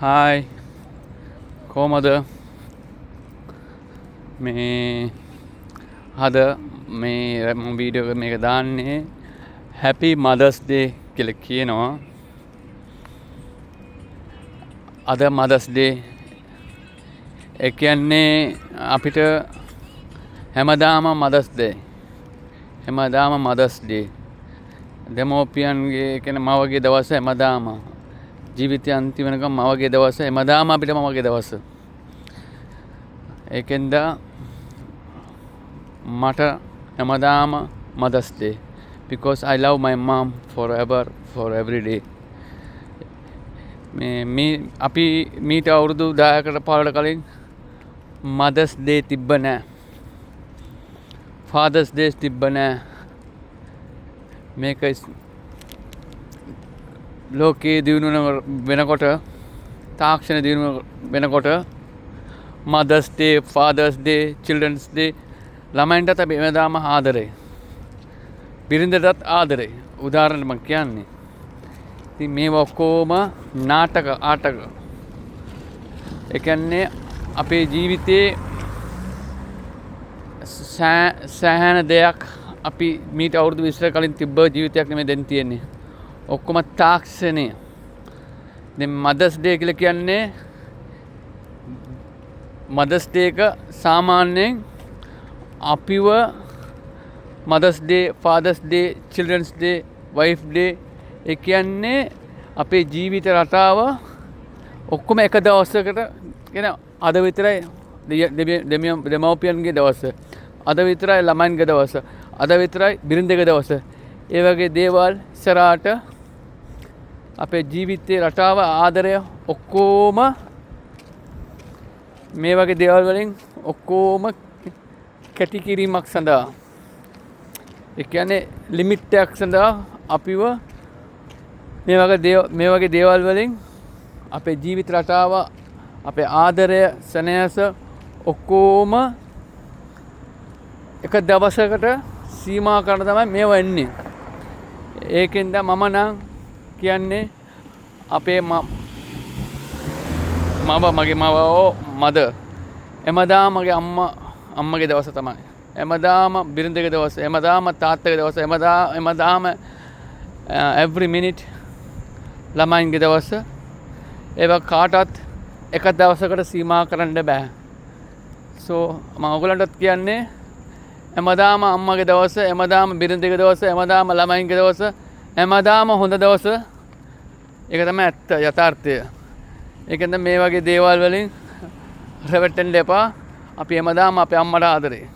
Hi කොහමද මේ අද මේ මම වීඩියෝ මේක දාන්නේ හැපි මදර්ස් ඩේ කියලා කියනවා. අද මදර්ස් ඩේ ඒ කියන්නේ අපිට හැමදාම මදර්ස් ඩේ හැමදාම මදර්ස් ඩේ දෙමෝපියන්ගේ කියන මවගේ දවස හැමදාම ජීවිතය අන්තිම වෙනකම් මවගේ දවස හැමදාම අපිට මවගේ දවස. ඒකෙන්ද මට හැමදාම Mother's Day because I love my mom forever for every day. මේ අපි මීට අවුරුදු 10කට 15කට කලින් Mother's Day තිබ්බ නෑ. Father's Day තිබ්බ නෑ. මේක ලෝකයේ දියුණු වෙනකොට තාක්ෂණ දියුණු වෙනකොට Mother's Day, Father's Day, Children's Day ළමයින්ටත් අපි එමෙදාම ආදරේ. බිරිඳටත් ආදරේ. උදාහරණයක් මම කියන්නේ. ඉතින් මේ ඔක්කොම නාටක ආටක. ඒ කියන්නේ අපේ ජීවිතේ සෑහෙන දෙයක් අපි මීට අවුරුදු 20 කලින් තිබ්බ ජීවිතයක් නෙමෙයි දැන් තියෙන්නේ. ඔක්කොම තාක්ෂණය. දැන් මදර්ස් ඩේ කියලා කියන්නේ මදර්ස් ඩේ එක සාමාන්‍යයෙන් අපිව mother's day, father's day, children's day, wife day ඒ කියන්නේ අපේ ජීවිත රටාව ඔක්කොම එක දවසකට කියන අද විතරයි දෙමව්පියන්ගේ දවස. අද විතරයි ළමයින්ගේ දවස. අද විතරයි බිරිඳගේ දවස. ඒ වගේ දේවල් ඉස්සරහට අපේ ජීවිතේ රටාව ආදරය ඔක්කොම මේ වගේ දේවල් වලින් ඔක්කොම කැටි කිරීමක් සඳහා ඒ කියන්නේ ලිමිට් එකක් සඳහා අපිව මේ වගේ දේවල් වලින් අපේ ජීවිත රටාව අපේ ආදරය සෙනෙහස ඔක්කොම එක දවසකට සීමා කරන තමයි මේව එන්නේ. ඒකෙන්ද මම නම් කියන්නේ අපේ මගේ මද එමදාම මගේ අම්මගේ දවස තමයි. එමදාම බිරිඳගේ දවස, එමදාම තාත්තගේ දවස, එමදාම every minute ළමයින්ගේ දවස. ඒවා කාටවත් එක දවසකට සීමා කරන්න බෑ. so මම ඔයගලන්ටත් කියන්නේ එමදාම අම්මගේ දවස, එමදාම බිරිඳගේ දවස, එමදාම ළමයින්ගේ දවස, එමදාම හොඳ දවස. ඒක තමයි ඇත්ත යථාර්ථය. ඒකෙන්ද මේ වගේ දේවල් වලින් රැවටෙන්න එපා. අපි එමදාම අපේ අම්මට ආදරේ.